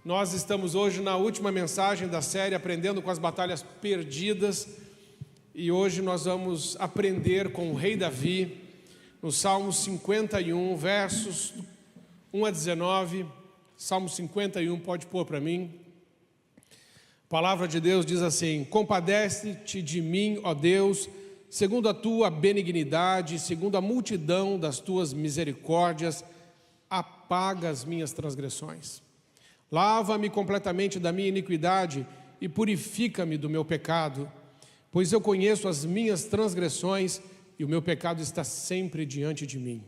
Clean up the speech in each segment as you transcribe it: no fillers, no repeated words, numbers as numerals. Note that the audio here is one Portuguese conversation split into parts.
Nós estamos hoje na última mensagem da série Aprendendo com as Batalhas Perdidas, e hoje nós vamos aprender com o rei Davi no Salmo 51, versos 1 a 19. Salmo 51, pode pôr para mim. A palavra de Deus diz assim: compadece-te de mim, ó Deus, segundo a tua benignidade, segundo a multidão das tuas misericórdias, apaga as minhas transgressões. Lava-me completamente da minha iniquidade e purifica-me do meu pecado, pois eu conheço as minhas transgressões e o meu pecado está sempre diante de mim.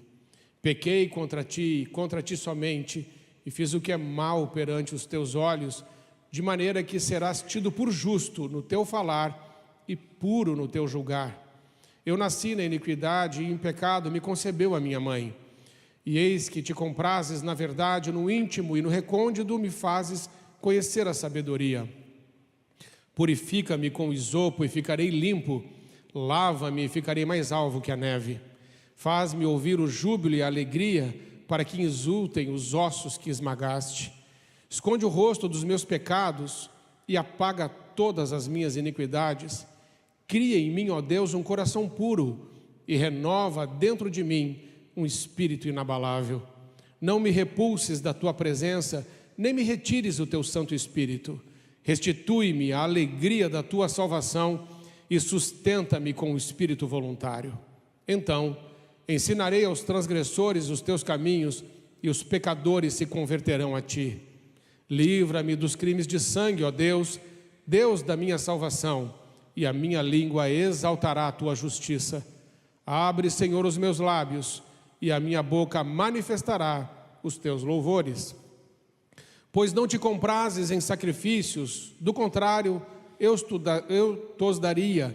Pequei contra ti somente, e fiz o que é mal perante os teus olhos, de maneira que serás tido por justo no teu falar e puro no teu julgar. Eu nasci na iniquidade e em pecado me concebeu a minha mãe. E eis que te comprases na verdade, no íntimo e no recôndito me fazes conhecer a sabedoria. Purifica-me com isopo e ficarei limpo, lava-me e ficarei mais alvo que a neve. Faz-me ouvir o júbilo e a alegria, para que exultem os ossos que esmagaste. Esconde o rosto dos meus pecados e apaga todas as minhas iniquidades. Cria em mim, ó Deus, um coração puro e renova dentro de mim um espírito inabalável. Não me repulses da tua presença, nem me retires o teu Santo Espírito. Restitui-me a alegria da tua salvação e sustenta-me com o espírito voluntário. Então ensinarei aos transgressores os teus caminhos e os pecadores se converterão a ti. Livra-me dos crimes de sangue, ó Deus, Deus da minha salvação, e a minha língua exaltará a tua justiça. Abre, Senhor, os meus lábios, e a minha boca manifestará os teus louvores. Pois não te comprases em sacrifícios, do contrário, eu te daria,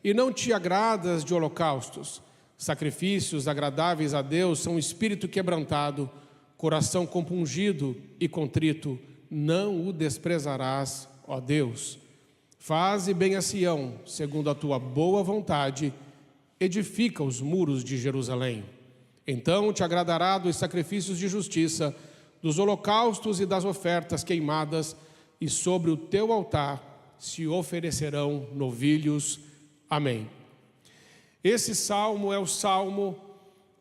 e não te agradas de holocaustos. Sacrifícios agradáveis a Deus são espírito quebrantado, coração compungido e contrito, não o desprezarás, ó Deus. Faze bem a Sião, segundo a tua boa vontade, edifica os muros de Jerusalém. Então te agradará dos sacrifícios de justiça, dos holocaustos e das ofertas queimadas, e sobre o teu altar se oferecerão novilhos. Amém. Esse salmo é o salmo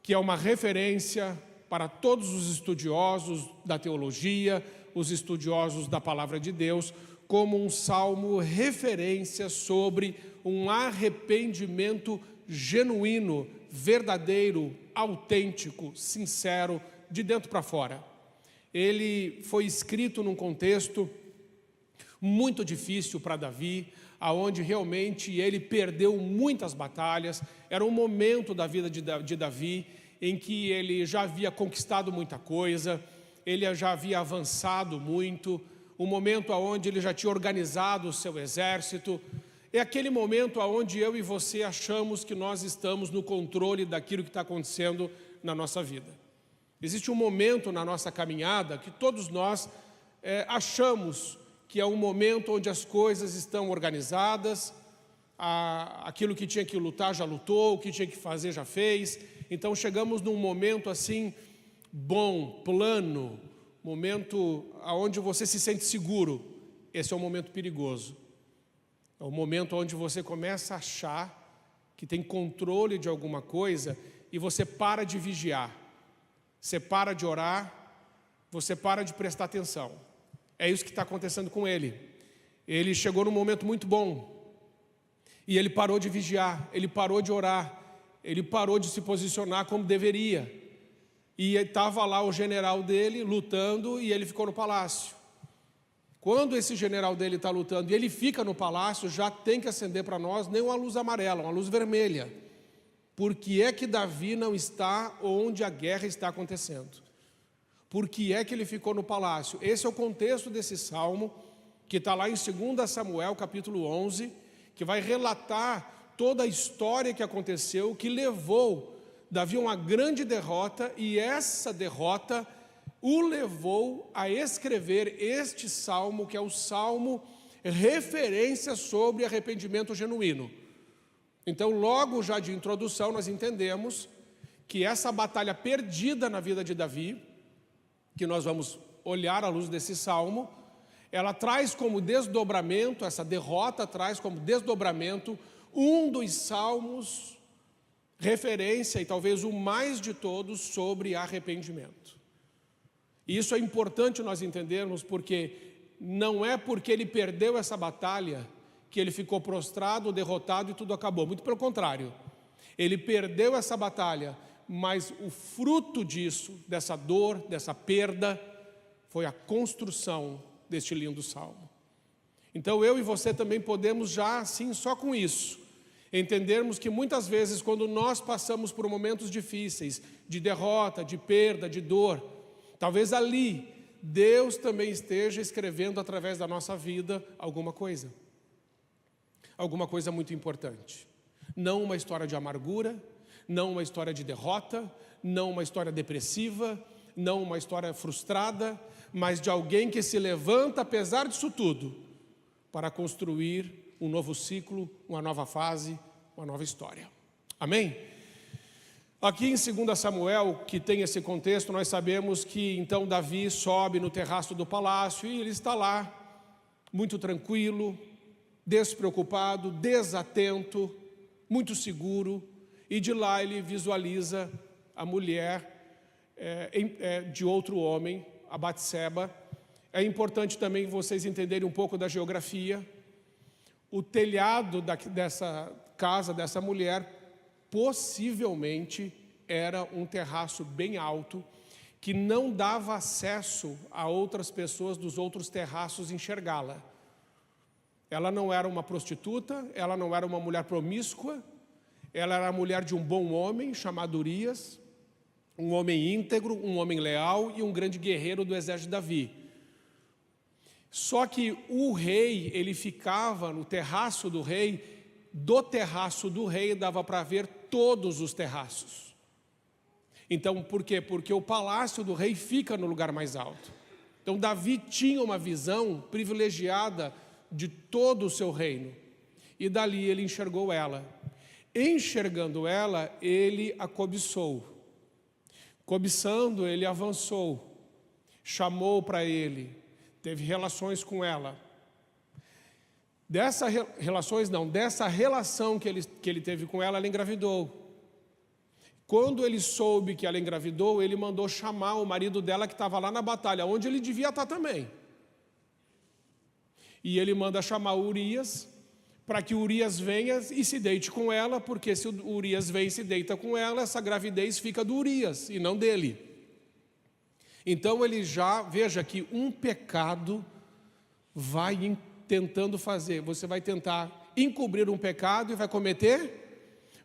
que é uma referência para todos os estudiosos da teologia, os estudiosos da palavra de Deus, como um salmo referência sobre um arrependimento genuíno, verdadeiro, autêntico, sincero, de dentro para fora. Ele foi escrito num contexto muito difícil para Davi, aonde realmente ele perdeu muitas batalhas. Era um momento da vida de Davi em que ele já havia conquistado muita coisa, ele já havia avançado muito, um momento onde ele já tinha organizado o seu exército. É aquele momento onde eu e você achamos que nós estamos no controle daquilo que está acontecendo na nossa vida. Existe um momento na nossa caminhada que todos nós achamos que é um momento onde as coisas estão organizadas, aquilo que tinha que lutar já lutou, o que tinha que fazer já fez. Então chegamos num momento assim, bom, plano, momento onde você se sente seguro. Esse é um momento perigoso. É o momento onde você começa a achar que tem controle de alguma coisa e você para de vigiar, você para de orar, você para de prestar atenção. É isso que está acontecendo com ele. Ele chegou num momento muito bom e ele parou de vigiar, ele parou de orar, ele parou de se posicionar como deveria. E estava lá o general dele lutando e ele ficou no palácio. Quando esse general dele está lutando e ele fica no palácio, já tem que acender para nós nem uma luz amarela, uma luz vermelha. Por que é que Davi não está onde a guerra está acontecendo? Por que é que ele ficou no palácio? Esse é o contexto desse salmo, que está lá em 2 Samuel, capítulo 11, que vai relatar toda a história que aconteceu, que levou Davi a uma grande derrota, e essa derrota o levou a escrever este salmo, que é o salmo referência sobre arrependimento genuíno. Então, logo já de introdução, nós entendemos que essa batalha perdida na vida de Davi, que nós vamos olhar à luz desse salmo, ela traz como desdobramento, essa derrota traz como desdobramento um dos salmos, referência e talvez o mais de todos sobre arrependimento. E isso é importante nós entendermos, porque não é porque ele perdeu essa batalha que ele ficou prostrado, derrotado e tudo acabou. Muito pelo contrário, ele perdeu essa batalha, mas o fruto disso, dessa dor, dessa perda, foi a construção deste lindo salmo. Então eu e você também podemos já assim, só com isso, entendermos que muitas vezes quando nós passamos por momentos difíceis, de derrota, de perda, de dor, talvez ali Deus também esteja escrevendo através da nossa vida alguma coisa muito importante. Não uma história de amargura, não uma história de derrota, não uma história depressiva, não uma história frustrada, mas de alguém que se levanta, apesar disso tudo, para construir um novo ciclo, uma nova fase, uma nova história. Amém? Aqui em 2 Samuel, que tem esse contexto, nós sabemos que então Davi sobe no terraço do palácio e ele está lá, muito tranquilo, despreocupado, desatento, muito seguro, e de lá ele visualiza a mulher de outro homem, a Batseba. É importante também vocês entenderem um pouco da geografia. O telhado dessa casa, dessa mulher, possivelmente era um terraço bem alto, que não dava acesso a outras pessoas dos outros terraços enxergá-la. Ela não era uma prostituta, ela não era uma mulher promíscua, ela era a mulher de um bom homem chamado Urias, um homem íntegro, um homem leal e um grande guerreiro do exército de Davi. Só que o rei, ele ficava no terraço do rei, do terraço do rei dava para ver todos os terraços. Então, por quê? Porque o palácio do rei fica no lugar mais alto. Então, Davi tinha uma visão privilegiada de todo o seu reino. E dali ele enxergou ela. Enxergando ela, ele a cobiçou. Cobiçando, ele avançou, chamou para ele, teve relações com ela. Dessa relação que ele teve com ela, ela engravidou. Quando ele soube que ela engravidou, ele mandou chamar o marido dela que estava lá na batalha, onde ele devia estar também. E ele manda chamar Urias, para que Urias venha e se deite com ela, porque se o Urias vem e se deita com ela, essa gravidez fica do Urias e não dele. Então ele já, veja que um pecado vai tentando fazer, você vai tentar encobrir um pecado e vai cometer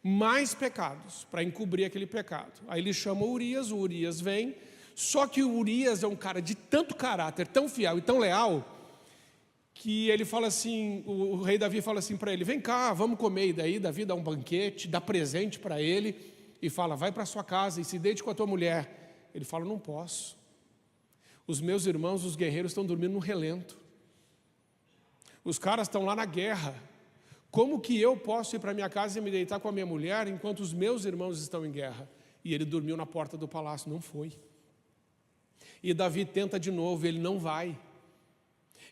mais pecados para encobrir aquele pecado. Aí ele chama o Urias vem, só que o Urias é um cara de tanto caráter, tão fiel e tão leal, que ele fala assim, o rei Davi fala assim para ele, vem cá, vamos comer. E daí Davi dá um banquete, dá presente para ele e fala, vai para sua casa e se deite com a tua mulher. Ele fala, não posso. Os meus irmãos, os guerreiros, estão dormindo no relento. Os caras estão lá na guerra. Como que eu posso ir para minha casa e me deitar com a minha mulher enquanto os meus irmãos estão em guerra? E ele dormiu na porta do palácio, não foi. E Davi tenta de novo, ele não vai.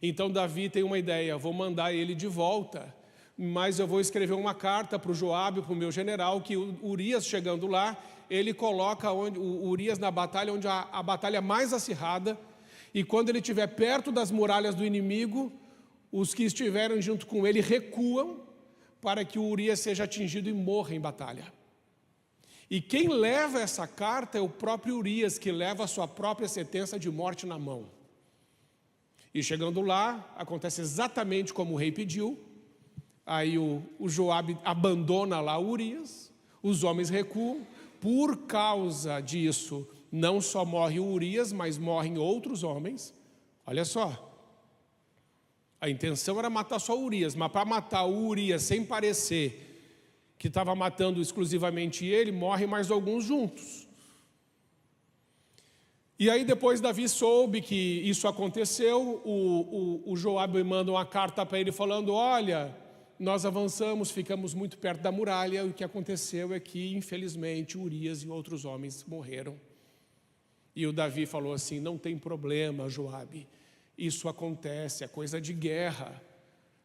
Então Davi tem uma ideia, vou mandar ele de volta, mas eu vou escrever uma carta para o Joabe, para o meu general, que o Urias chegando lá, ele coloca o Urias na batalha, onde a batalha mais acirrada, e quando ele estiver perto das muralhas do inimigo, os que estiveram junto com ele recuam, para que o Urias seja atingido e morra em batalha. E quem leva essa carta é o próprio Urias, que leva a sua própria sentença de morte na mão. E chegando lá, acontece exatamente como o rei pediu. Aí o Joabe abandona lá Urias, os homens recuam. Por causa disso, não só morre o Urias, mas morrem outros homens. Olha só, a intenção era matar só Urias, mas para matar o Urias sem parecer que estava matando exclusivamente ele, morrem mais alguns juntos. E aí depois Davi soube que isso aconteceu, o Joabe manda uma carta para ele falando, olha, nós avançamos, ficamos muito perto da muralha, e o que aconteceu é que, infelizmente, Urias e outros homens morreram. E o Davi falou assim: não tem problema, Joabe, isso acontece, é coisa de guerra.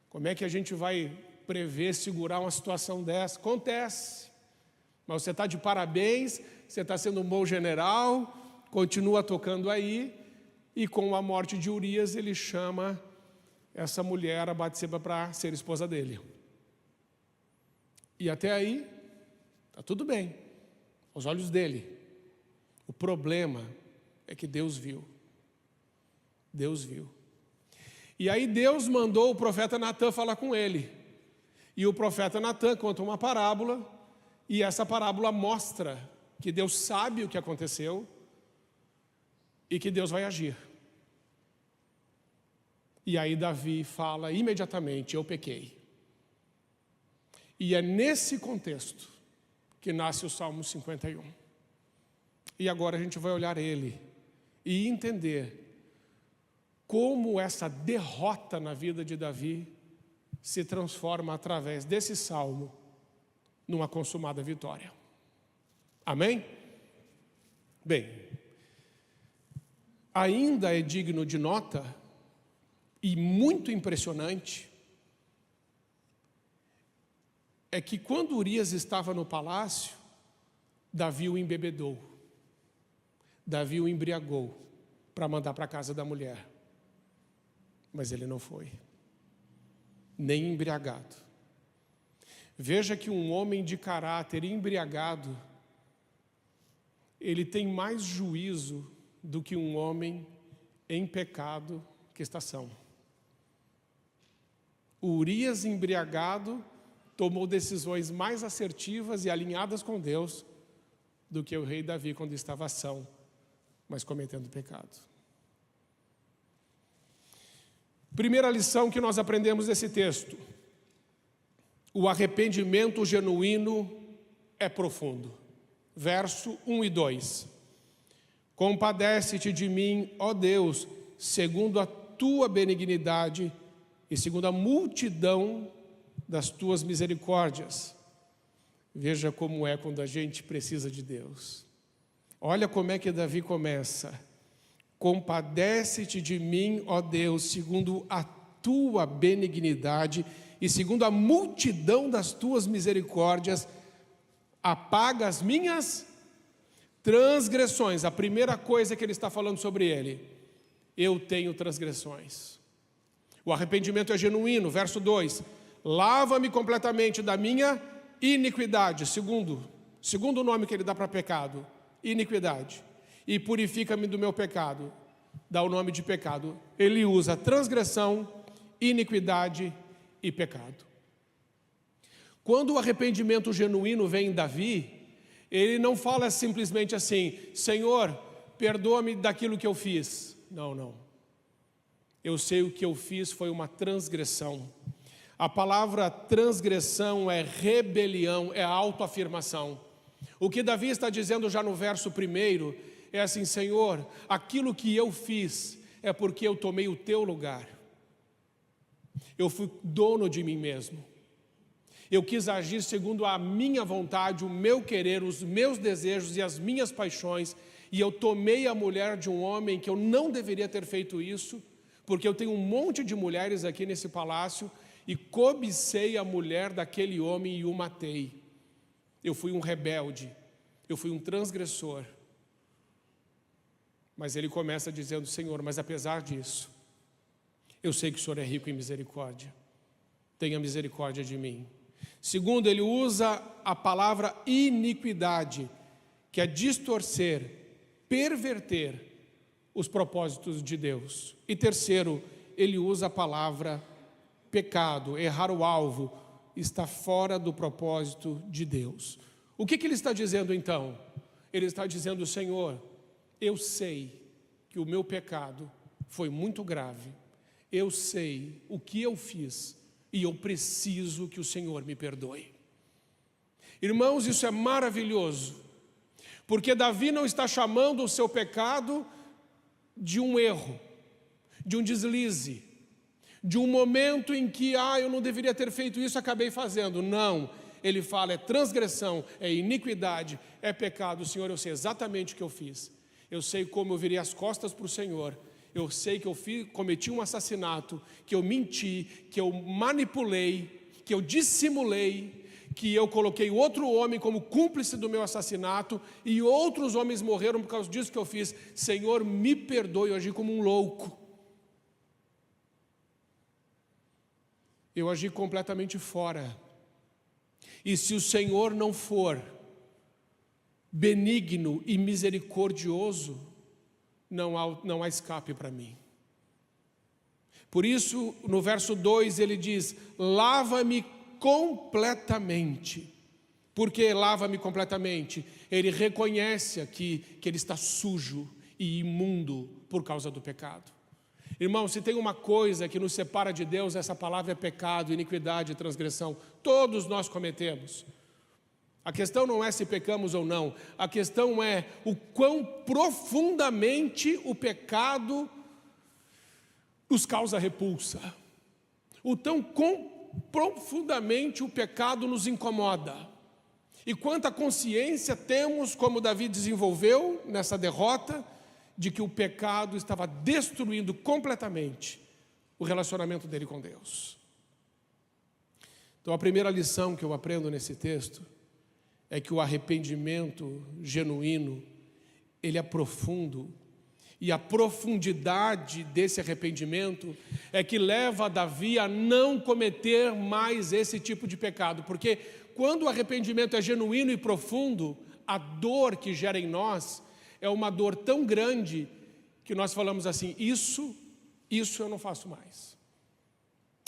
Como é que a gente vai prever, segurar uma situação dessa? Acontece. Mas você está de parabéns, você está sendo um bom general, continua tocando aí. E com a morte de Urias, ele chama essa mulher, a Batseba, para ser esposa dele. E até aí, está tudo bem, aos olhos dele. O problema é que Deus viu. Deus viu. E aí Deus mandou o profeta Natã falar com ele. E o profeta Natã conta uma parábola, e essa parábola mostra que Deus sabe o que aconteceu e que Deus vai agir. E aí Davi fala imediatamente: eu pequei. E é nesse contexto que nasce o Salmo 51. E agora a gente vai olhar ele e entender como essa derrota na vida de Davi se transforma através desse salmo numa consumada vitória. Amém? Bem, ainda é digno de nota e muito impressionante é que quando Urias estava no palácio, Davi o embebedou, Davi o embriagou para mandar para a casa da mulher. Mas ele não foi, nem embriagado. Veja que um homem de caráter embriagado, ele tem mais juízo do que um homem em pecado que está são. O Urias embriagado tomou decisões mais assertivas e alinhadas com Deus do que o rei Davi quando estava são, mas cometendo pecado. Primeira lição que nós aprendemos desse texto: o arrependimento genuíno é profundo. Verso 1 e 2. Compadece-te de mim, ó Deus, segundo a tua benignidade e segundo a multidão das tuas misericórdias. Veja como é quando a gente precisa de Deus. Olha como é que Davi começa: compadece-te de mim, ó Deus, segundo a tua benignidade e segundo a multidão das tuas misericórdias, apaga as minhas transgressões. A primeira coisa que ele está falando sobre ele: eu tenho transgressões. O arrependimento é genuíno. Verso 2: lava-me completamente da minha iniquidade. Segundo nome que ele dá para pecado: iniquidade. E purifica-me do meu pecado. Dá o nome de pecado. Ele usa transgressão, iniquidade e pecado. Quando o arrependimento genuíno vem em Davi, ele não fala simplesmente assim: Senhor, perdoa-me daquilo que eu fiz. Não. Eu sei o que eu fiz foi uma transgressão. A palavra transgressão é rebelião, é autoafirmação. O que Davi está dizendo já no verso 1 é assim: Senhor, aquilo que eu fiz é porque eu tomei o teu lugar. Eu fui dono de mim mesmo. Eu quis agir segundo a minha vontade, o meu querer, os meus desejos e as minhas paixões. E eu tomei a mulher de um homem que eu não deveria ter feito isso, porque eu tenho um monte de mulheres aqui nesse palácio, e cobicei a mulher daquele homem e o matei. Eu fui um rebelde, eu fui um transgressor. Mas ele começa dizendo: Senhor, mas apesar disso, eu sei que o Senhor é rico em misericórdia. Tenha misericórdia de mim. Segundo, ele usa a palavra iniquidade, que é distorcer, perverter os propósitos de Deus. E terceiro, ele usa a palavra pecado, errar o alvo, está fora do propósito de Deus. O que ele está dizendo então? Ele está dizendo: Senhor, eu sei que o meu pecado foi muito grave, eu sei o que eu fiz e eu preciso que o Senhor me perdoe. Irmãos, isso é maravilhoso, porque Davi não está chamando o seu pecado de um erro, de um deslize, de um momento em que, eu não deveria ter feito isso, acabei fazendo. Não, ele fala: é transgressão, é iniquidade, é pecado. Senhor, eu sei exatamente o que eu fiz. Eu sei como eu virei as costas para o Senhor. Eu sei que eu cometi um assassinato, que eu menti, que eu manipulei, que eu dissimulei, que eu coloquei outro homem como cúmplice do meu assassinato e outros homens morreram por causa disso que eu fiz. Senhor, me perdoe, eu agi como um louco. Eu agi completamente fora. E se o Senhor não for benigno e misericordioso, não há escape para mim. Por isso, no verso 2 ele diz: lava-me completamente. Por que lava-me completamente? Ele reconhece que ele está sujo e imundo por causa do pecado. Irmão, se tem uma coisa que nos separa de Deus, essa palavra é pecado, iniquidade e transgressão. Todos nós cometemos. A questão não é se pecamos ou não, a questão é o quão profundamente o pecado nos causa repulsa. O tão profundamente o pecado nos incomoda. E quanta consciência temos, como Davi desenvolveu nessa derrota, de que o pecado estava destruindo completamente o relacionamento dele com Deus. Então a primeira lição que eu aprendo nesse texto é que o arrependimento genuíno, ele é profundo, e a profundidade desse arrependimento é que leva Davi a não cometer mais esse tipo de pecado, porque quando o arrependimento é genuíno e profundo, a dor que gera em nós é uma dor tão grande que nós falamos assim: isso eu não faço mais.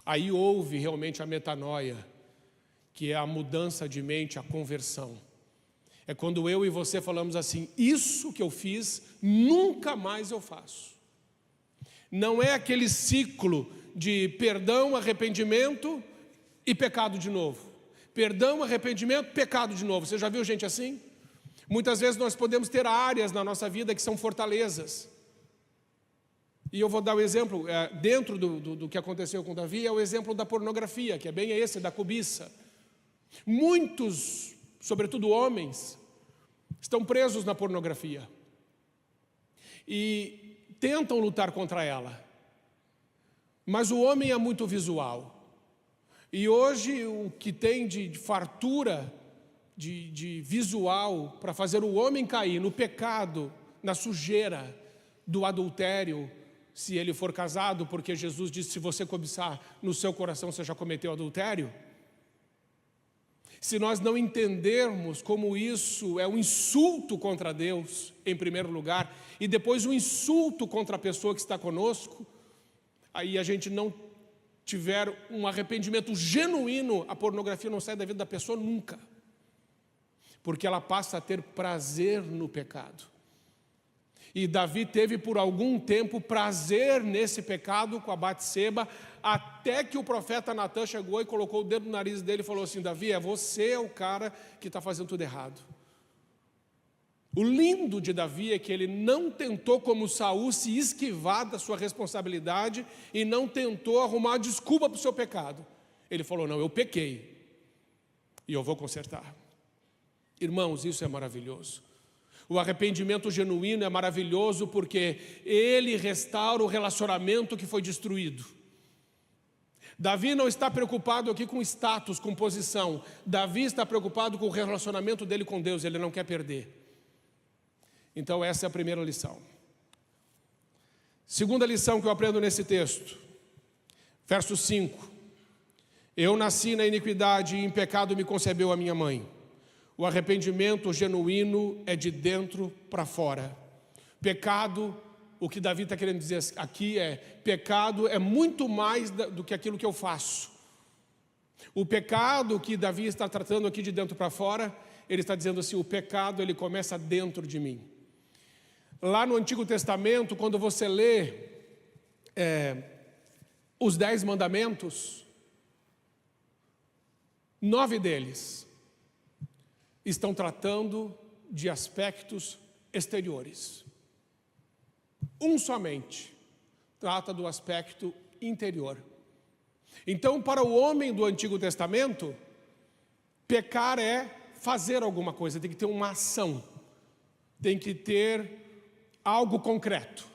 Aí houve realmente a metanoia, que é a mudança de mente, a conversão. É quando eu e você falamos assim: isso que eu fiz, nunca mais eu faço. Não é aquele ciclo de perdão, arrependimento e pecado de novo. Perdão, arrependimento, pecado de novo. Você já viu gente assim? Muitas vezes nós podemos ter áreas na nossa vida que são fortalezas. E eu vou dar o exemplo, dentro do que aconteceu com Davi, é o exemplo da pornografia, que é bem esse, da cobiça. Muitos, sobretudo homens, estão presos na pornografia e tentam lutar contra ela. Mas o homem é muito visual. E hoje o que tem de fartura, de visual, para fazer o homem cair no pecado, na sujeira do adultério, se ele for casado, porque Jesus disse: se você cobiçar no seu coração, você já cometeu adultério. Se nós não entendermos como isso é um insulto contra Deus, em primeiro lugar, e depois um insulto contra a pessoa que está conosco, aí a gente não tiver um arrependimento genuíno, a pornografia não sai da vida da pessoa nunca, porque ela passa a ter prazer no pecado. E Davi teve por algum tempo prazer nesse pecado com a Batseba, até que o profeta Natan chegou e colocou o dedo no nariz dele e falou assim: Davi, você é o cara que está fazendo tudo errado. O lindo de Davi é que ele não tentou, como Saul, se esquivar da sua responsabilidade e não tentou arrumar desculpa para o seu pecado. Ele falou: não, eu pequei e eu vou consertar. Irmãos, isso é maravilhoso. O arrependimento genuíno é maravilhoso porque ele restaura o relacionamento que foi destruído. Davi não está preocupado aqui com status, com posição. Davi está preocupado com o relacionamento dele com Deus, ele não quer perder. Então essa é a primeira lição. Segunda lição que eu aprendo nesse texto, verso 5. Eu nasci na iniquidade e em pecado me concebeu a minha mãe. O arrependimento genuíno é de dentro para fora. Pecado, o que Davi está querendo dizer aqui é: pecado é muito mais do que aquilo que eu faço. O pecado que Davi está tratando aqui de dentro para fora, ele está dizendo assim: o pecado ele começa dentro de mim. Lá no Antigo Testamento, quando você lê os 10 mandamentos, 9 deles estão tratando de aspectos exteriores. Um somente trata do aspecto interior. Então, para o homem do Antigo Testamento, pecar é fazer alguma coisa, tem que ter uma ação, tem que ter algo concreto.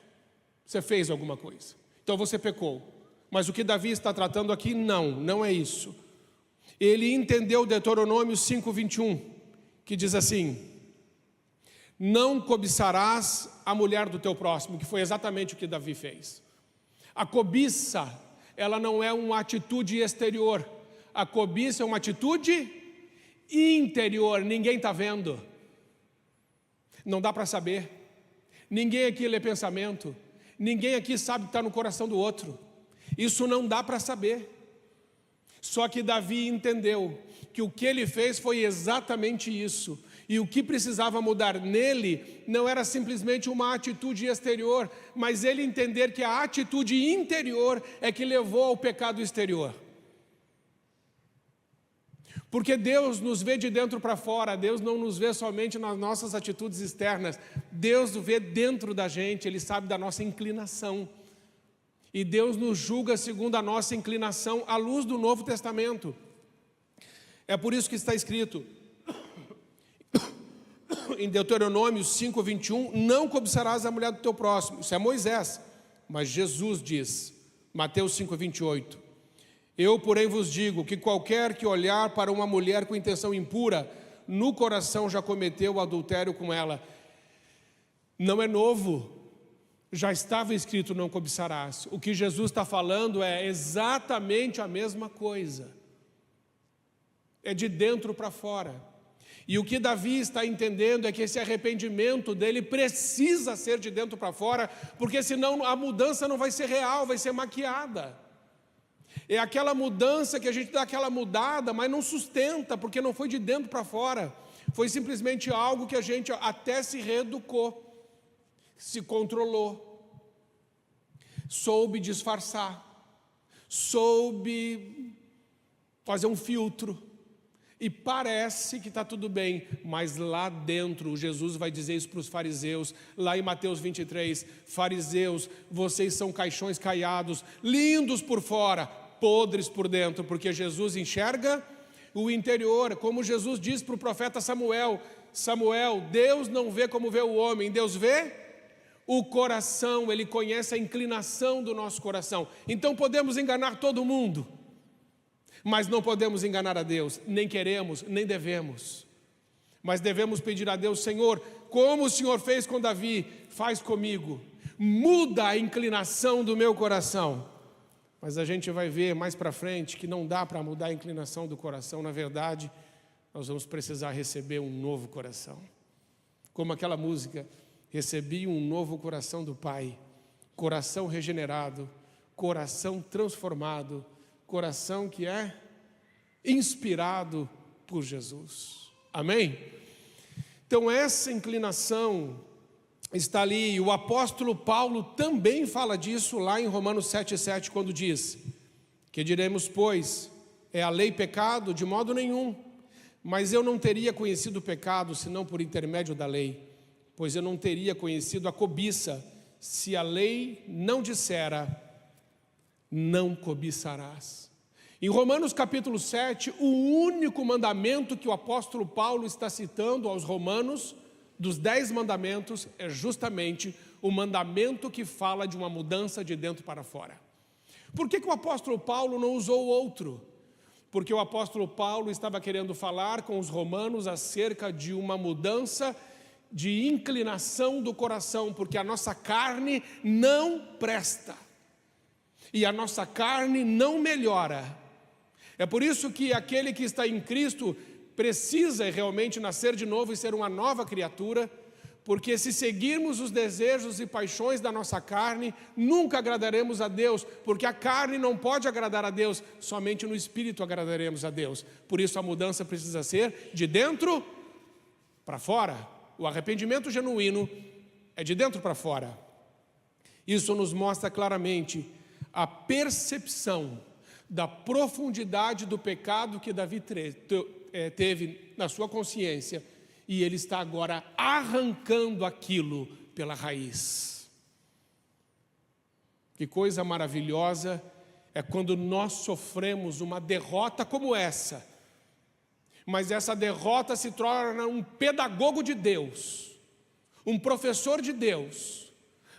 Você fez alguma coisa. Então você pecou. Mas o que Davi está tratando aqui, não é isso. Ele entendeu Deuteronômio 5:21, que diz assim: não cobiçarás a mulher do teu próximo, que foi exatamente o que Davi fez. A cobiça, ela não é uma atitude exterior. A cobiça é uma atitude interior, ninguém está vendo. Não dá para saber. Ninguém aqui lê pensamento. Ninguém aqui sabe o que está no coração do outro. Isso não dá para saber. Só que Davi entendeu que o que ele fez foi exatamente isso. E o que precisava mudar nele não era simplesmente uma atitude exterior, mas ele entender que a atitude interior é que levou ao pecado exterior. Porque Deus nos vê de dentro para fora, Deus não nos vê somente nas nossas atitudes externas, Deus nos vê dentro da gente, Ele sabe da nossa inclinação. E Deus nos julga segundo a nossa inclinação à luz do Novo Testamento. É por isso que está escrito em Deuteronômio 5:21, não cobiçarás a mulher do teu próximo. Isso é Moisés, mas Jesus diz, Mateus 5:28, eu, porém, vos digo que qualquer que olhar para uma mulher com intenção impura, no coração já cometeu o adultério com ela. Não é novo, já estava escrito não cobiçarás. O que Jesus está falando é exatamente a mesma coisa. É de dentro para fora. E o que Davi está entendendo é que esse arrependimento dele precisa ser de dentro para fora, porque senão a mudança não vai ser real, vai ser maquiada. É aquela mudança que a gente dá aquela mudada, mas não sustenta, porque não foi de dentro para fora. Foi simplesmente algo que a gente até se reeducou, se controlou, soube disfarçar, soube fazer um filtro. E parece que está tudo bem, mas lá dentro, Jesus vai dizer isso para os fariseus, lá em Mateus 23, fariseus, vocês são caixões caiados, lindos por fora, podres por dentro, porque Jesus enxerga o interior, como Jesus diz para o profeta Samuel, Samuel, Deus não vê como vê o homem, Deus vê o coração, Ele conhece a inclinação do nosso coração, então podemos enganar todo mundo, mas não podemos enganar a Deus, nem queremos, nem devemos, mas devemos pedir a Deus, Senhor, como o Senhor fez com Davi, faz comigo, muda a inclinação do meu coração. Mas a gente vai ver mais para frente que não dá para mudar a inclinação do coração, na verdade, nós vamos precisar receber um novo coração. Como aquela música, recebi um novo coração do Pai, coração regenerado, coração transformado, coração que é inspirado por Jesus. Amém? Então essa inclinação está ali, e o apóstolo Paulo também fala disso lá em Romanos 7,7, quando diz, que diremos, pois, é a lei pecado? De modo nenhum, mas eu não teria conhecido o pecado, senão por intermédio da lei, pois eu não teria conhecido a cobiça, se a lei não dissera, não cobiçarás. Em Romanos capítulo 7, o único mandamento que o apóstolo Paulo está citando aos romanos, dos 10 mandamentos, é justamente o mandamento que fala de uma mudança de dentro para fora. Por que o apóstolo Paulo não usou outro? Porque o apóstolo Paulo estava querendo falar com os romanos acerca de uma mudança de inclinação do coração, porque a nossa carne não presta, e a nossa carne não melhora. É por isso que aquele que está em Cristo precisa realmente nascer de novo e ser uma nova criatura, porque se seguirmos os desejos e paixões da nossa carne, nunca agradaremos a Deus, porque a carne não pode agradar a Deus, somente no Espírito agradaremos a Deus. Por isso a mudança precisa ser de dentro para fora. O arrependimento genuíno é de dentro para fora. Isso nos mostra claramente a percepção da profundidade do pecado que Davi teve na sua consciência, e ele está agora arrancando aquilo pela raiz. Que coisa maravilhosa é quando nós sofremos uma derrota como essa, mas essa derrota se torna um pedagogo de Deus, um professor de Deus,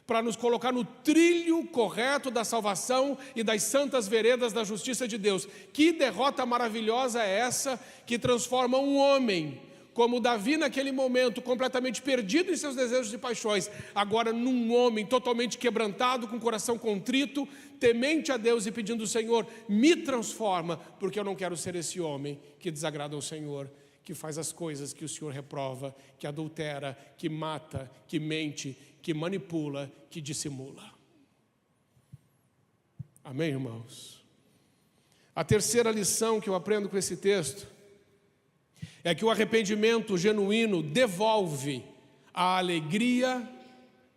para nos colocar no trilho correto da salvação e das santas veredas da justiça de Deus. Que derrota maravilhosa é essa que transforma um homem, como Davi naquele momento, completamente perdido em seus desejos e paixões, agora num homem totalmente quebrantado, com o coração contrito, temente a Deus e pedindo: Senhor, me transforma, porque eu não quero ser esse homem que desagrada ao Senhor, que faz as coisas que o Senhor reprova, que adultera, que mata, que mente, que manipula, que dissimula. Amém, irmãos? A terceira lição que eu aprendo com esse texto é que o arrependimento genuíno devolve a alegria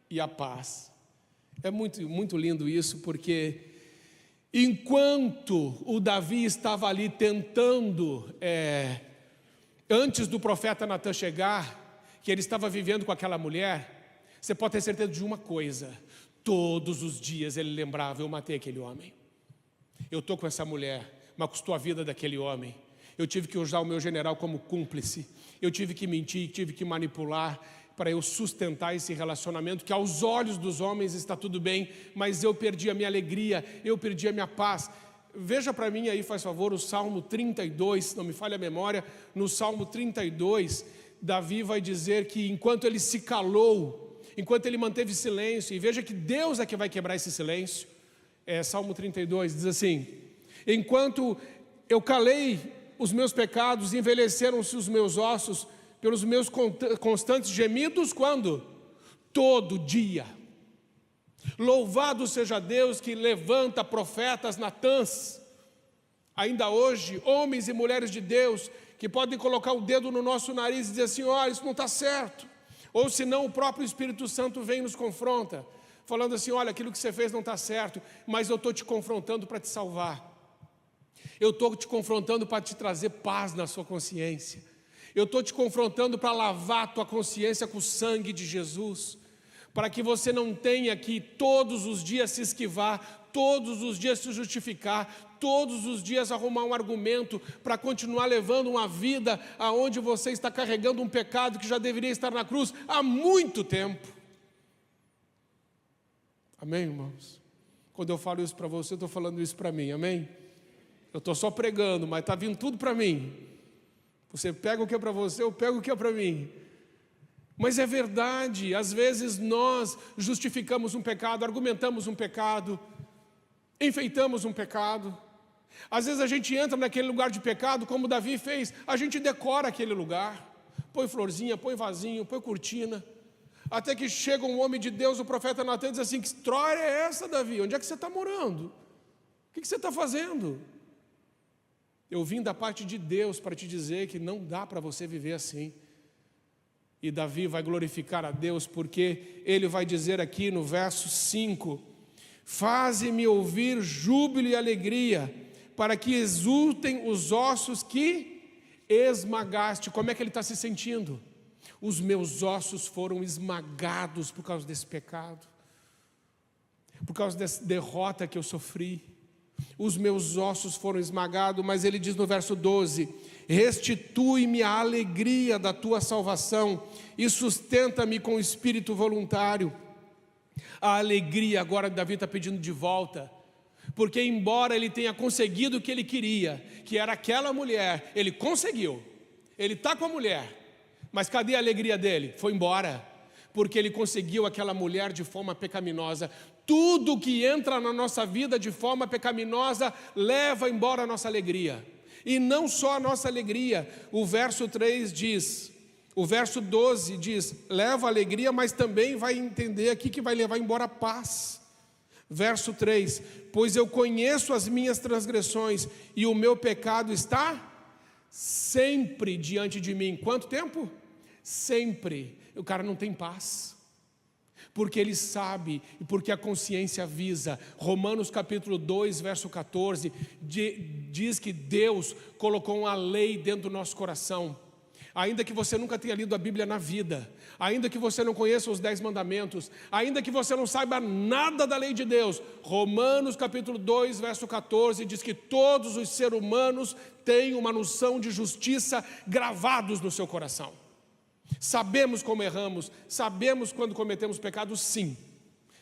e a paz. É muito lindo isso, porque enquanto o Davi estava ali tentando, antes do profeta Natan chegar, que ele estava vivendo com aquela mulher, você pode ter certeza de uma coisa: todos os dias ele lembrava: eu matei aquele homem, eu estou com essa mulher, mas custou a vida daquele homem, eu tive que usar o meu general como cúmplice, eu tive que mentir, tive que manipular para eu sustentar esse relacionamento, que aos olhos dos homens está tudo bem, mas eu perdi a minha alegria, eu perdi a minha paz. Veja para mim aí, faz favor, o Salmo 32, se não me falha a memória. No Salmo 32, Davi vai dizer que enquanto ele se calou, enquanto ele manteve silêncio, e veja que Deus é que vai quebrar esse silêncio. Salmo 32 diz assim: enquanto eu calei os meus pecados, envelheceram-se os meus ossos pelos meus constantes gemidos. Quando? Todo dia. Louvado seja Deus que levanta profetas Natãs, ainda hoje, homens e mulheres de Deus, que podem colocar o dedo no nosso nariz e dizer assim: olha, isso não está certo. Ou senão o próprio Espírito Santo vem e nos confronta, falando assim: olha, aquilo que você fez não está certo, mas eu estou te confrontando para te salvar. Eu estou te confrontando para te trazer paz na sua consciência. Eu estou te confrontando para lavar a tua consciência com o sangue de Jesus, para que você não tenha que todos os dias se esquivar, todos os dias se justificar, todos os dias arrumar um argumento para continuar levando uma vida aonde você está carregando um pecado que já deveria estar na cruz há muito tempo. Amém, irmãos? Quando eu falo isso para você, eu estou falando isso para mim, amém? Eu estou só pregando, mas está vindo tudo para mim. Você pega o que é para você, eu pego o que é para mim. Mas é verdade, às vezes nós justificamos um pecado, argumentamos um pecado, enfeitamos um pecado. Às vezes a gente entra naquele lugar de pecado, como Davi fez, a gente decora aquele lugar, põe florzinha, põe vasinho, põe cortina, até que chega um homem de Deus, o profeta Natan, diz assim: que história é essa, Davi? Onde é que você está morando? O que você está fazendo? Eu vim da parte de Deus para te dizer que não dá para você viver assim. E Davi vai glorificar a Deus, porque ele vai dizer aqui no verso 5: faze-me ouvir júbilo e alegria, para que exultem os ossos que esmagaste. Como é que ele está se sentindo? Os meus ossos foram esmagados por causa desse pecado, por causa dessa derrota que eu sofri. Os meus ossos foram esmagados. Mas ele diz no verso 12: restitui-me a alegria da tua salvação e sustenta-me com o espírito voluntário. A alegria agora Davi está pedindo de volta, porque embora ele tenha conseguido o que ele queria, que era aquela mulher, ele conseguiu, ele está com a mulher, mas cadê a alegria dele? Foi embora, porque ele conseguiu aquela mulher de forma pecaminosa. Tudo que entra na nossa vida de forma pecaminosa leva embora a nossa alegria. E não só a nossa alegria. O verso 3 diz, o verso 12 diz: leva a alegria, mas também vai entender aqui que vai levar embora a paz. Verso 3: pois eu conheço as minhas transgressões e o meu pecado está sempre diante de mim. Quanto tempo? Sempre. O cara não tem paz, porque ele sabe e porque a consciência avisa. Romanos capítulo 2, verso 14, diz que Deus colocou uma lei dentro do nosso coração. Ainda que você nunca tenha lido a Bíblia na vida, ainda que você não conheça os 10 mandamentos, ainda que você não saiba nada da lei de Deus, Romanos capítulo 2, verso 14, diz que todos os seres humanos têm uma noção de justiça gravados no seu coração. Sabemos como erramos, sabemos quando cometemos pecados, sim.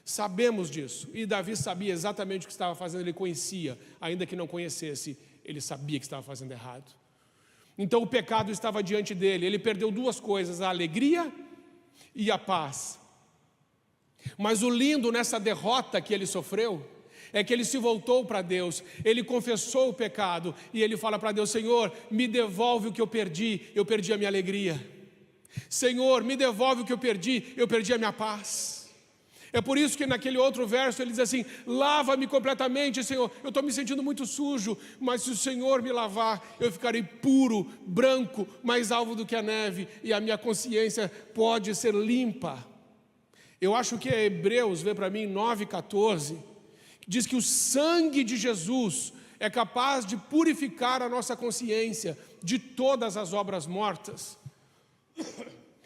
Sabemos disso, e Davi sabia exatamente o que estava fazendo, ele conhecia, ainda que não conhecesse, ele sabia que estava fazendo errado. Então o pecado estava diante dele, ele perdeu duas coisas, a alegria e a paz. Mas o lindo nessa derrota que ele sofreu, é que ele se voltou para Deus, ele confessou o pecado, e ele fala para Deus: Senhor, me devolve o que eu perdi a minha alegria. Senhor, me devolve o que eu perdi a minha paz. É por isso que naquele outro verso ele diz assim: lava-me completamente, Senhor, eu estou me sentindo muito sujo, mas se o Senhor me lavar, eu ficarei puro, branco, mais alvo do que a neve, e a minha consciência pode ser limpa. Eu acho que Hebreus, vê para mim, 9,14, diz que o sangue de Jesus é capaz de purificar a nossa consciência de todas as obras mortas.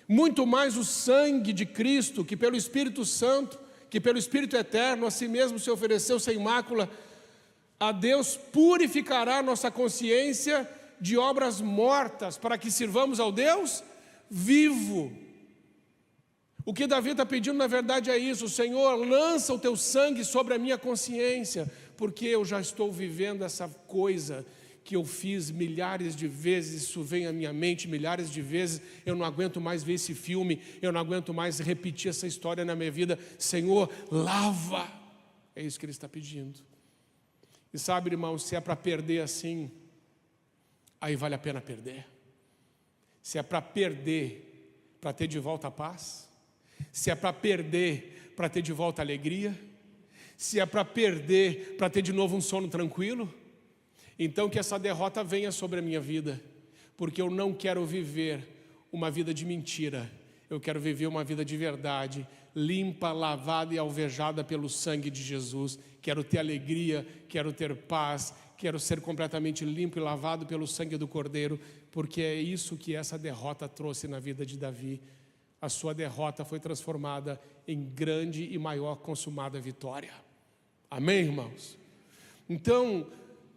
Muito mais o sangue de Cristo, que pelo Espírito Santo, que pelo Espírito Eterno, a si mesmo se ofereceu sem mácula a Deus, purificará a nossa consciência de obras mortas, para que sirvamos ao Deus vivo. O que Davi está pedindo na verdade é isso: Senhor, lança o teu sangue sobre a minha consciência, porque eu já estou vivendo essa coisa que eu fiz milhares de vezes, isso vem à minha mente milhares de vezes, eu não aguento mais ver esse filme, eu não aguento mais repetir essa história na minha vida. Senhor, lava. É isso que ele está pedindo. E sabe, irmão, se é para perder assim, aí vale a pena perder. Se é para perder, para ter de volta a paz, se é para perder, para ter de volta a alegria, se é para perder, para ter de novo um sono tranquilo, então que essa derrota venha sobre a minha vida, porque eu não quero viver uma vida de mentira, eu quero viver uma vida de verdade, limpa, lavada e alvejada pelo sangue de Jesus. Quero ter alegria, quero ter paz, quero ser completamente limpo e lavado pelo sangue do Cordeiro, porque é isso que essa derrota trouxe na vida de Davi. A sua derrota foi transformada em grande e maior consumada vitória. Amém, irmãos? Então,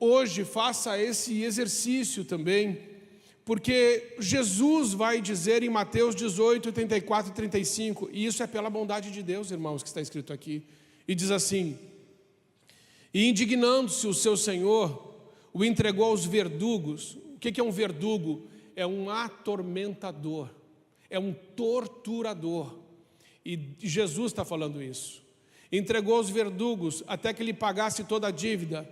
hoje faça esse exercício também, porque Jesus vai dizer em Mateus 18, 34 e 35, e isso é pela bondade de Deus, irmãos, que está escrito aqui, e diz assim: e indignando-se o seu senhor, o entregou aos verdugos. O que é um verdugo? É um atormentador, é um torturador, e Jesus está falando isso. Entregou aos verdugos até que lhe pagasse toda a dívida.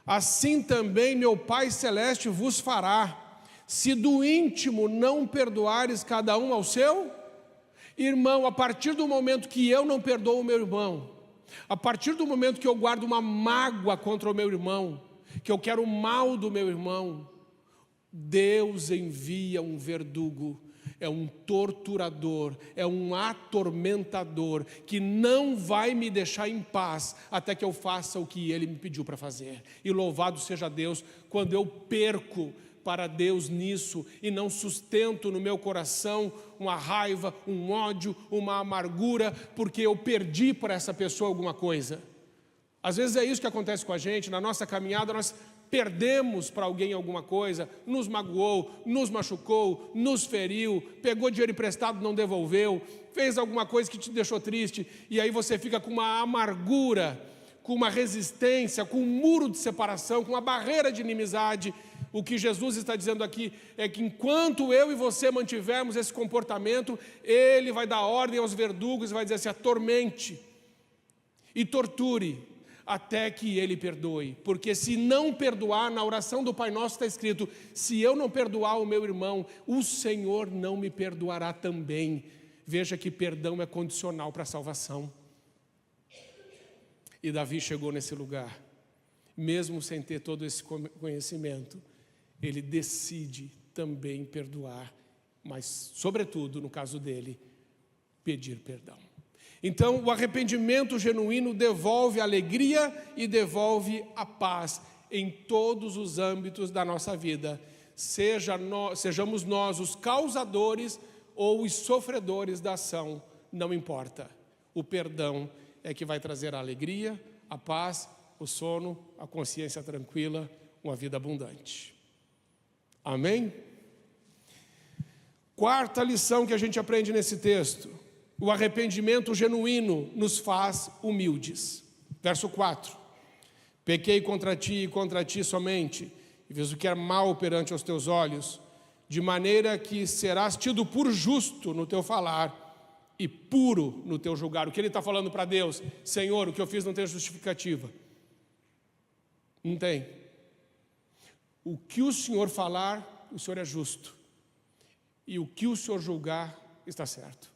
Assim também meu Pai Celeste vos fará, se do íntimo não perdoares cada um ao seu irmão. A partir do momento que eu não perdoo o meu irmão, a partir do momento que eu guardo uma mágoa contra o meu irmão, que eu quero o mal do meu irmão, Deus envia um verdugo, é um torturador, é um atormentador, que não vai me deixar em paz até que eu faça o que Ele me pediu para fazer. E louvado seja Deus, quando eu perco para Deus nisso, e não sustento no meu coração uma raiva, um ódio, uma amargura, porque eu perdi para essa pessoa alguma coisa. Às vezes é isso que acontece com a gente, na nossa caminhada nós perdemos para alguém alguma coisa, nos magoou, nos machucou, nos feriu, pegou dinheiro emprestado, não devolveu, fez alguma coisa que te deixou triste, e aí você fica com uma amargura, com uma resistência, com um muro de separação, com uma barreira de inimizade. O que Jesus está dizendo aqui é que enquanto eu e você mantivermos esse comportamento, Ele vai dar ordem aos verdugos e vai dizer assim: atormente e torture até que Ele perdoe. Porque se não perdoar, na oração do Pai Nosso está escrito: se eu não perdoar o meu irmão, o Senhor não me perdoará também. Veja que perdão é condicional para a salvação. E Davi chegou nesse lugar, mesmo sem ter todo esse conhecimento, ele decide também perdoar, mas sobretudo, no caso dele, pedir perdão. Então, o arrependimento genuíno devolve a alegria e devolve a paz em todos os âmbitos da nossa vida. Sejamos nós os causadores ou os sofredores da ação, não importa. O perdão é que vai trazer a alegria, a paz, o sono, a consciência tranquila, uma vida abundante. Amém? Quarta lição que a gente aprende nesse texto: O arrependimento genuíno nos faz humildes. Verso 4. Pequei contra ti e contra ti somente, e fiz o que é mal perante os teus olhos, de maneira que serás tido por justo no teu falar e puro no teu julgar. O que ele está falando para Deus? Senhor, o que eu fiz não tem justificativa. Não tem. O que o Senhor falar, o Senhor é justo. E o que o Senhor julgar, está certo.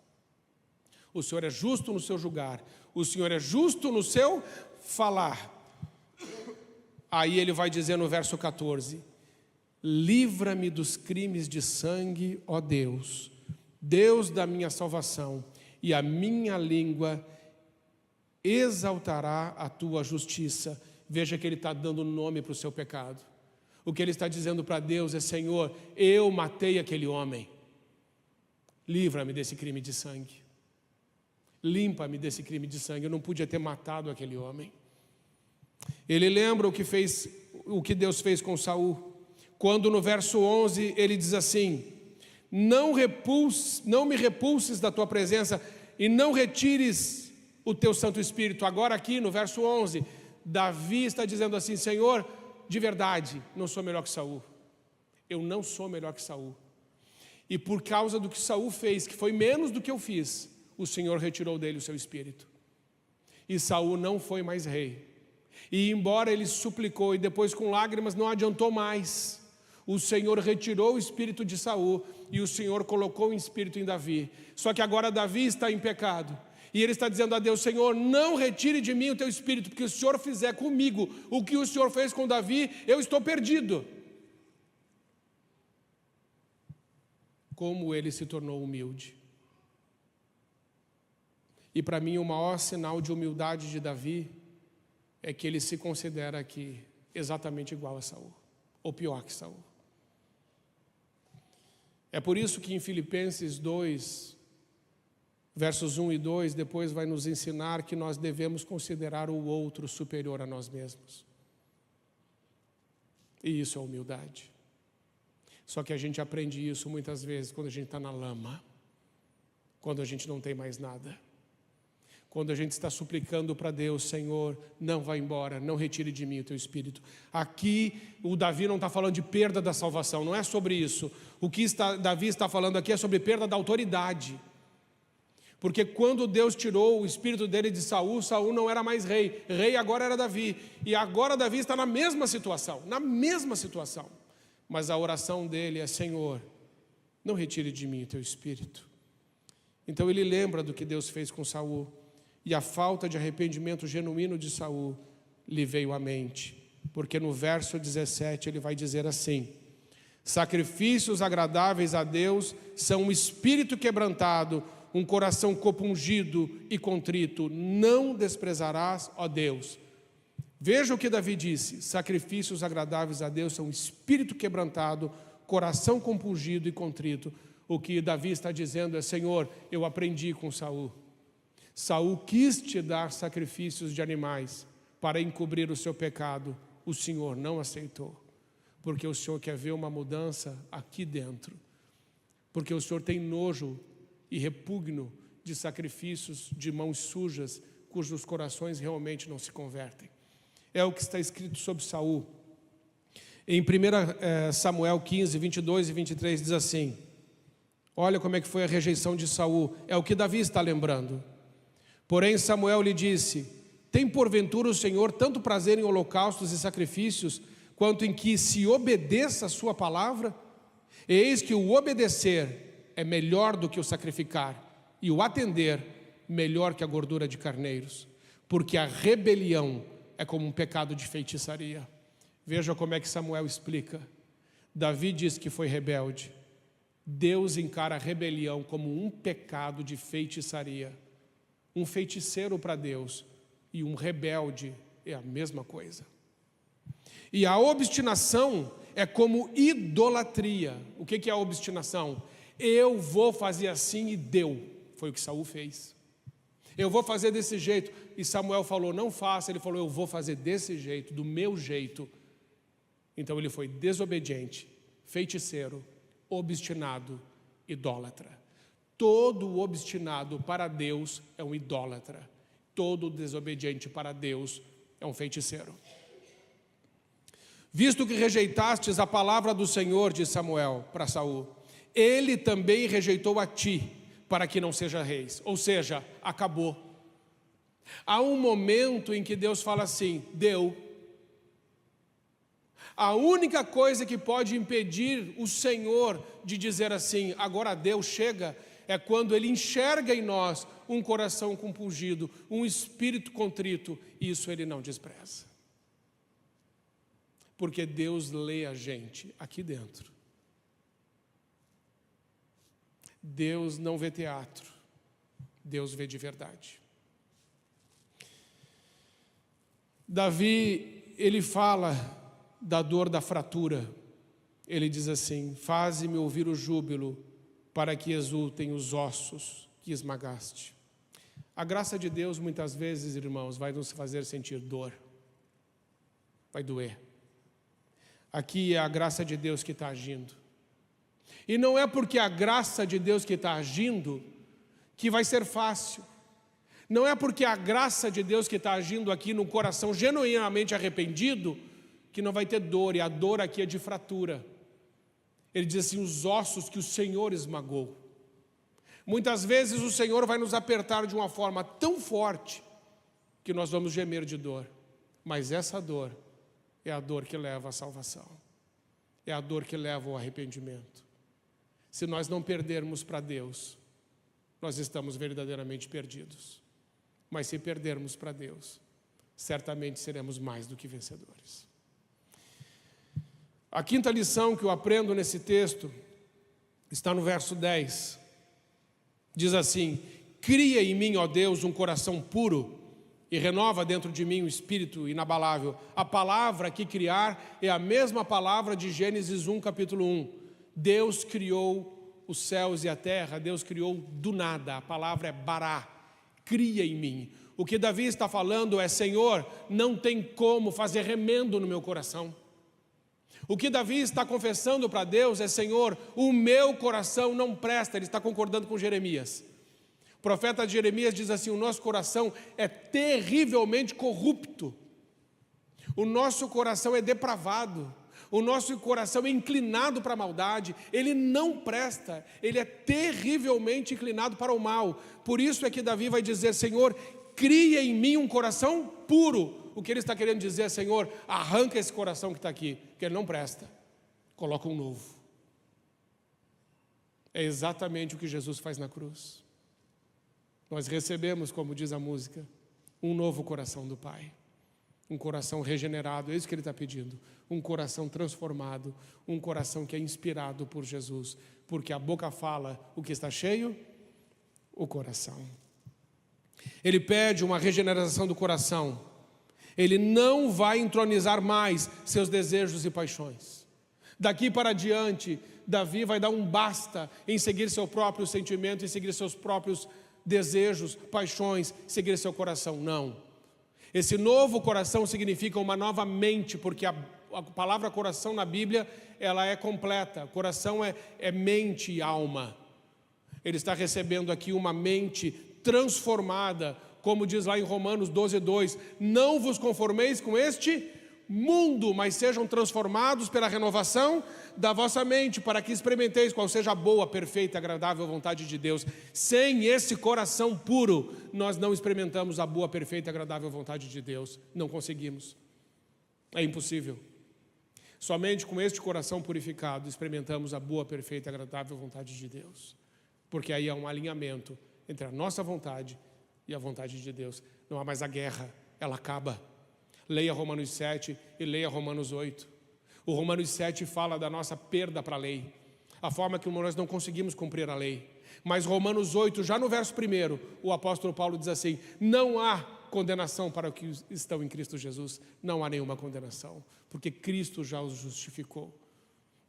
O Senhor é justo no seu julgar. O Senhor é justo no seu falar. Aí ele vai dizer no verso 14: livra-me dos crimes de sangue, ó Deus, Deus da minha salvação, e a minha língua exaltará a tua justiça. Veja que ele está dando nome para o seu pecado. O que ele está dizendo para Deus é: Senhor, eu matei aquele homem. Livra-me desse crime de sangue. Limpa-me desse crime de sangue. Eu não podia ter matado aquele homem. Ele lembra o que Deus fez com Saul. Quando no verso 11 ele diz assim: não me repulses da tua presença e não retires o teu Santo Espírito. Agora aqui no verso 11, Davi está dizendo assim: Senhor, de verdade, não sou melhor que Saul. Eu não sou melhor que Saul. E por causa do que Saul fez, que foi menos do que eu fiz, o Senhor retirou dele o seu espírito. E Saul não foi mais rei. E embora ele suplicou e depois com lágrimas, não adiantou mais. O Senhor retirou o espírito de Saul e o Senhor colocou o espírito em Davi. Só que agora Davi está em pecado. E ele está dizendo a Deus: Senhor, não retire de mim o teu espírito, porque se o Senhor fizer comigo o que o Senhor fez com Davi, eu estou perdido. Como ele se tornou humilde. E para mim o maior sinal de humildade de Davi é que ele se considera aqui exatamente igual a Saul, ou pior que Saul. É por isso que em Filipenses 2, versos 1 e 2, depois vai nos ensinar que nós devemos considerar o outro superior a nós mesmos. E isso é humildade. Só que a gente aprende isso muitas vezes quando a gente está na lama, quando a gente não tem mais nada. Quando a gente está suplicando para Deus: Senhor, não vá embora, não retire de mim o teu espírito. Aqui o Davi não está falando de perda da salvação, não é sobre isso. O que Davi está falando aqui é sobre perda da autoridade. Porque quando Deus tirou o espírito dele de Saul, Saul não era mais rei. Rei agora era Davi. E agora Davi está na mesma situação, Mas a oração dele é: Senhor, não retire de mim o teu espírito. Então ele lembra do que Deus fez com Saul. E a falta de arrependimento genuíno de Saul lhe veio à mente. Porque no verso 17 ele vai dizer assim: sacrifícios agradáveis a Deus são um espírito quebrantado, um coração compungido e contrito. Não desprezarás, ó Deus. Veja o que Davi disse: sacrifícios agradáveis a Deus são um espírito quebrantado, coração compungido e contrito. O que Davi está dizendo é: Senhor, eu aprendi com Saul. Saul quis te dar sacrifícios de animais para encobrir o seu pecado. O Senhor não aceitou, porque o Senhor quer ver uma mudança aqui dentro. Porque o Senhor tem nojo e repugno de sacrifícios de mãos sujas, cujos corações realmente não se convertem. É o que está escrito sobre Saul. Em 1 Samuel 15, 22 e 23 diz assim: olha como é que foi a rejeição de Saul. É o que Davi está lembrando. Porém Samuel lhe disse: tem porventura o Senhor tanto prazer em holocaustos e sacrifícios, quanto em que se obedeça a sua palavra? Eis que o obedecer é melhor do que o sacrificar, e o atender melhor que a gordura de carneiros, porque a rebelião é como um pecado de feitiçaria. Veja como é que Samuel explica. Davi diz que foi rebelde. Deus encara a rebelião como um pecado de feitiçaria. Um feiticeiro para Deus e um rebelde é a mesma coisa. E a obstinação é como idolatria. O que é a obstinação? Eu vou fazer assim e deu. Foi o que Saul fez. Eu vou fazer desse jeito. E Samuel falou: não faça. Ele falou: eu vou fazer desse jeito, do meu jeito. Então ele foi desobediente, feiticeiro, obstinado, idólatra. todo obstinado para Deus é um idólatra. Todo desobediente para Deus é um feiticeiro. Visto que rejeitastes a palavra do Senhor, diz Samuel para Saul, ele também rejeitou a ti, para que não seja reis. Ou seja, acabou. Há um momento em que Deus fala assim, deu. A única coisa que pode impedir o Senhor de dizer assim, agora Deus chega, é quando Ele enxerga em nós um coração compungido, um espírito contrito, e isso Ele não despreza. Porque Deus lê a gente aqui dentro. Deus não vê teatro, Deus vê de verdade. Davi, ele fala da dor da fratura. Ele diz assim, faze-me ouvir o júbilo, para que exultem os ossos que esmagaste. A graça de Deus, muitas vezes, irmãos, vai nos fazer sentir dor. Vai doer. Aqui é a graça de Deus que está agindo. E não é porque a graça de Deus que está agindo que vai ser fácil. Não é porque a graça de Deus que está agindo aqui no coração genuinamente arrependido que não vai ter dor, e a dor aqui é de fratura. Ele diz assim, os ossos que o Senhor esmagou. Muitas vezes o Senhor vai nos apertar de uma forma tão forte que nós vamos gemer de dor. Mas essa dor é a dor que leva à salvação. É a dor que leva ao arrependimento. Se nós não perdermos para Deus, nós estamos verdadeiramente perdidos. Mas se perdermos para Deus, certamente seremos mais do que vencedores. A quinta lição que eu aprendo nesse texto está no verso 10. Diz assim, cria em mim, ó Deus, um coração puro e renova dentro de mim um espírito inabalável. A palavra que criar é a mesma palavra de Gênesis 1, capítulo 1. Deus criou os céus e a terra, Deus criou do nada. A palavra é bará, cria em mim. O que Davi está falando é, Senhor, não tem como fazer remendo no meu coração. O que Davi está confessando para Deus é, Senhor, o meu coração não presta. Ele está concordando com Jeremias. O profeta Jeremias diz assim, o nosso coração é terrivelmente corrupto. O nosso coração é depravado. O nosso coração é inclinado para a maldade. Ele não presta. Ele é terrivelmente inclinado para o mal. Por isso é que Davi vai dizer, Senhor, cria em mim um coração puro. O que ele está querendo dizer é, Senhor, arranca esse coração que está aqui, que ele não presta. Coloca um novo. É exatamente o que Jesus faz na cruz. Nós recebemos, como diz a música, um novo coração do Pai. Um coração regenerado, é isso que ele está pedindo. Um coração transformado, um coração que é inspirado por Jesus. Porque a boca fala o que está cheio, o coração. Ele pede uma regeneração do coração. Ele não vai entronizar mais seus desejos e paixões. Daqui para diante, Davi vai dar um basta em seguir seu próprio sentimento, em seguir seus próprios desejos, paixões, seguir seu coração. Não. Esse novo coração significa uma nova mente, porque a palavra coração na Bíblia, ela é completa. Coração é mente e alma. Ele está recebendo aqui uma mente transformada, como diz lá em Romanos 12:2, não vos conformeis com este mundo, mas sejam transformados pela renovação da vossa mente, para que experimenteis qual seja a boa, perfeita e agradável vontade de Deus. Sem esse coração puro, nós não experimentamos a boa, perfeita e agradável vontade de Deus. Não conseguimos. É impossível. Somente com este coração purificado experimentamos a boa, perfeita e agradável vontade de Deus. Porque aí há um alinhamento entre a nossa vontade e a vontade de Deus. Não há mais a guerra, ela acaba. Leia Romanos 7 e leia Romanos 8. O Romanos 7 fala da nossa perda para a lei, a forma que nós não conseguimos cumprir a lei. Mas Romanos 8, já no verso 1, o apóstolo Paulo diz assim, não há condenação para os que estão em Cristo Jesus. Não há nenhuma condenação, porque Cristo já os justificou.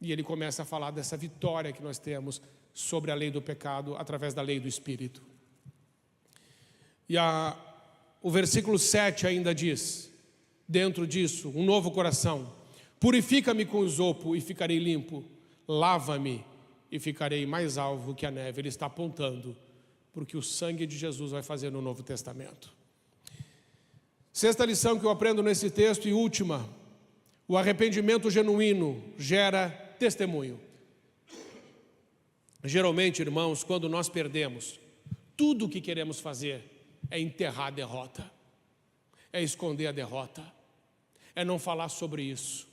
E ele começa a falar dessa vitória que nós temos sobre a lei do pecado, através da lei do Espírito. E o versículo 7 ainda diz, dentro disso, um novo coração. Purifica-me com isopo e ficarei limpo. Lava-me e ficarei mais alvo que a neve. Ele está apontando porque o sangue de Jesus vai fazer no Novo Testamento. Sexta lição que eu aprendo nesse texto e última: o arrependimento genuíno gera testemunho. Geralmente, irmãos, quando nós perdemos, tudo o que queremos fazer é enterrar a derrota, é esconder a derrota, é não falar sobre isso.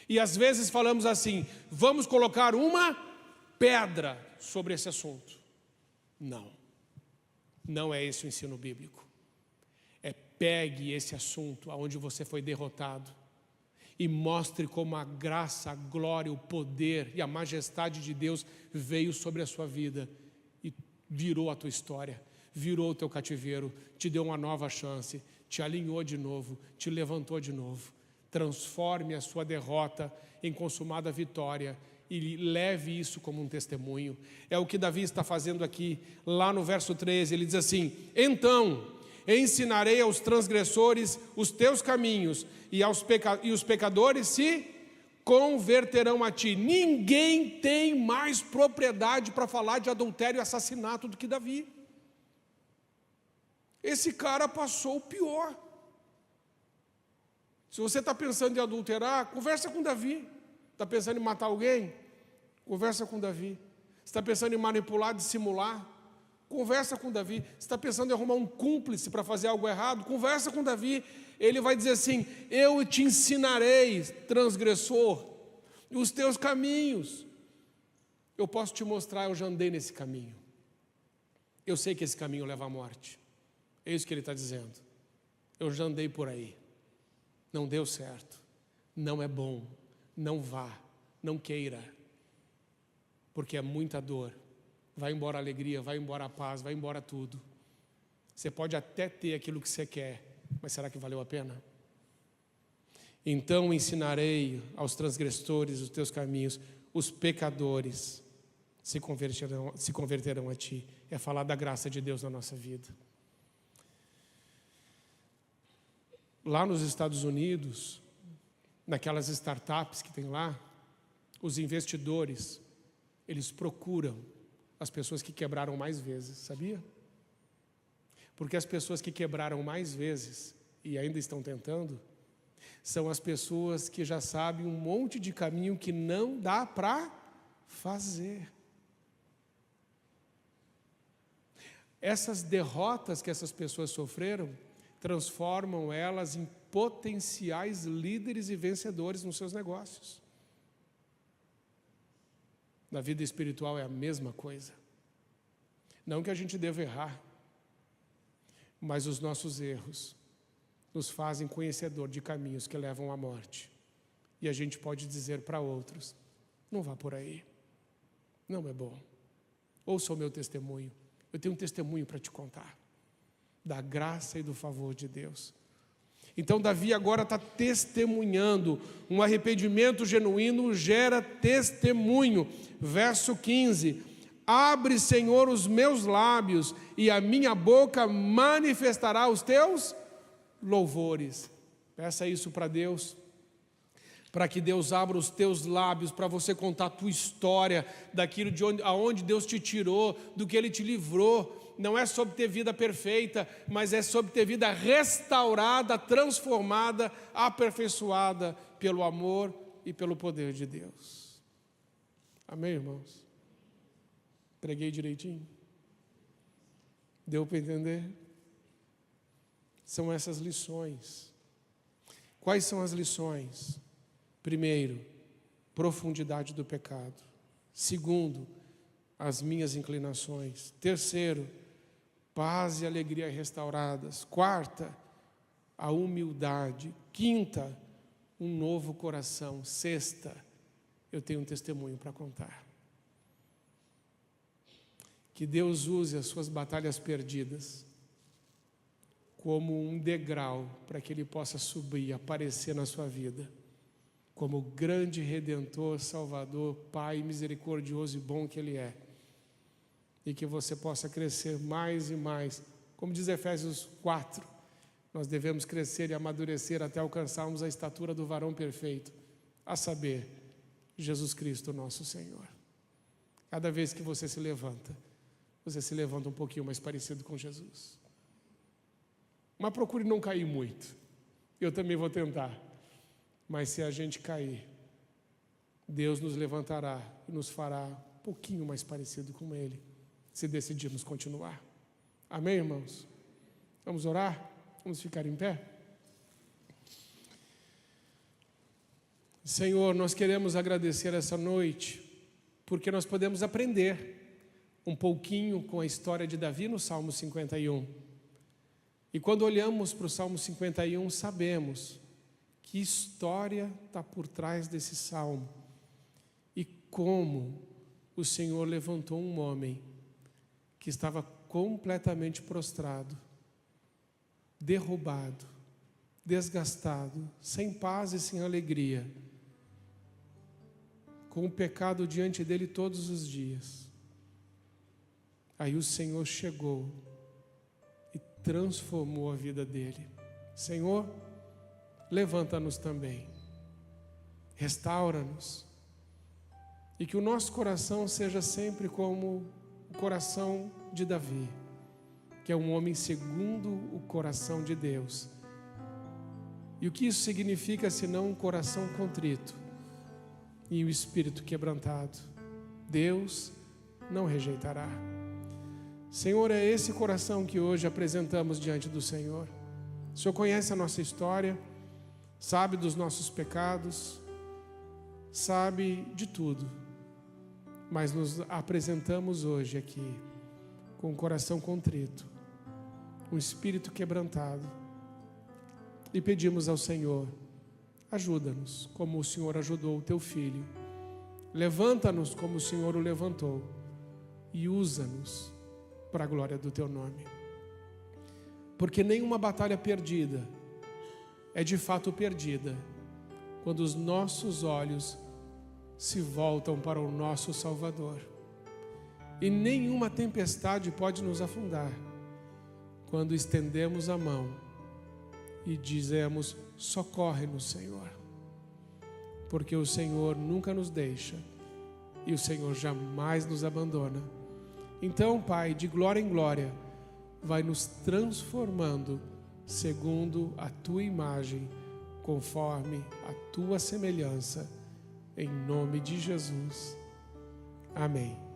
E às vezes falamos assim: vamos colocar uma pedra sobre esse assunto. Não é esse o ensino bíblico. É pegue esse assunto aonde você foi derrotado e mostre como a graça, a glória, o poder e a majestade de Deus veio sobre a sua vida e virou a tua história, virou o teu cativeiro, te deu uma nova chance, te alinhou de novo, te levantou de novo. Transforme a sua derrota em consumada vitória e leve isso como um testemunho. É o que Davi está fazendo aqui, lá no verso 13, ele diz assim: então ensinarei aos transgressores os teus caminhos, e os pecadores se converterão a ti. Ninguém tem mais propriedade para falar de adultério e assassinato do que Davi. Esse cara passou o pior. Se você está pensando em adulterar, conversa com Davi. Está pensando em matar alguém? Conversa com Davi. Está pensando em manipular, dissimular? Conversa com Davi. Está pensando em arrumar um cúmplice para fazer algo errado? Conversa com Davi. Ele vai dizer assim: eu te ensinarei, transgressor, os teus caminhos. Eu posso te mostrar, eu já andei nesse caminho. Eu sei que esse caminho leva à morte. É isso que ele está dizendo. Eu já andei por aí. Não deu certo. Não é bom. Não vá. Não queira. Porque é muita dor. Vai embora a alegria, vai embora a paz, vai embora tudo. Você pode até ter aquilo que você quer, mas será que valeu a pena? Então ensinarei aos transgressores os teus caminhos, os pecadores se converterão a ti. É falar da graça de Deus na nossa vida. Lá nos Estados Unidos, naquelas startups que tem lá, os investidores, eles procuram as pessoas que quebraram mais vezes, sabia? Porque as pessoas que quebraram mais vezes e ainda estão tentando, são as pessoas que já sabem um monte de caminho que não dá para fazer. Essas derrotas que essas pessoas sofreram, transformam elas em potenciais líderes e vencedores nos seus negócios. Na vida espiritual é a mesma coisa. Não que a gente deva errar, mas os nossos erros nos fazem conhecedor de caminhos que levam à morte. E a gente pode dizer para outros: não vá por aí, não é bom. Ouça o meu testemunho, eu tenho um testemunho para te contar, da graça e do favor de Deus. Então Davi agora está testemunhando. Um arrependimento genuíno gera testemunho. Verso 15: abre, Senhor, os meus lábios, e a minha boca manifestará os teus louvores. Peça isso para Deus, para que Deus abra os teus lábios, para você contar a tua história, daquilo aonde Deus te tirou, do que Ele te livrou. Não é sobre ter vida perfeita, mas é sobre ter vida restaurada, transformada, aperfeiçoada pelo amor e pelo poder de Deus. Amém, irmãos? Preguei direitinho? Deu para entender? São essas lições. Quais são as lições? Primeiro, profundidade do pecado. Segundo, as minhas inclinações. Terceiro, paz e alegria restauradas. Quarta, a humildade. Quinta, um novo coração. Sexta, eu tenho um testemunho para contar. Que Deus use as suas batalhas perdidas como um degrau para que Ele possa subir, aparecer na sua vida como grande Redentor, Salvador, Pai misericordioso e bom que Ele é. E que você possa crescer mais e mais. Como diz Efésios 4, nós devemos crescer e amadurecer até alcançarmos a estatura do varão perfeito, a saber, Jesus Cristo nosso Senhor. Cada vez que você se levanta um pouquinho mais parecido com Jesus. Mas procure não cair muito. Eu também vou tentar. Mas se a gente cair, Deus nos levantará e nos fará um pouquinho mais parecido com Ele, se decidirmos continuar. Amém, irmãos? Vamos orar? Vamos ficar em pé? Senhor, nós queremos agradecer essa noite, porque nós podemos aprender um pouquinho com a história de Davi no Salmo 51. E quando olhamos para o Salmo 51, sabemos que história está por trás desse salmo e como o Senhor levantou um homem que estava completamente prostrado, derrubado, desgastado, sem paz e sem alegria, com o pecado diante dele todos os dias. Aí o Senhor chegou e transformou a vida dele. Senhor, levanta-nos também, restaura-nos, e que o nosso coração seja sempre como o coração de Davi, que é um homem segundo o coração de Deus. E o que isso significa senão um coração contrito e um espírito quebrantado? Deus não rejeitará. Senhor, é esse coração que hoje apresentamos diante do Senhor. O Senhor conhece a nossa história, sabe dos nossos pecados, sabe de tudo, mas nos apresentamos hoje aqui com o coração contrito, um espírito quebrantado, e pedimos ao Senhor: ajuda-nos como o Senhor ajudou o teu filho, levanta-nos como o Senhor o levantou e usa-nos para a glória do teu nome, porque nenhuma batalha perdida é de fato perdida quando os nossos olhos se voltam para o nosso Salvador, e nenhuma tempestade pode nos afundar quando estendemos a mão e dizemos: socorre-nos, Senhor, porque o Senhor nunca nos deixa e o Senhor jamais nos abandona. Então, Pai, de glória em glória, vai nos transformando segundo a tua imagem, conforme a tua semelhança, em nome de Jesus. Amém.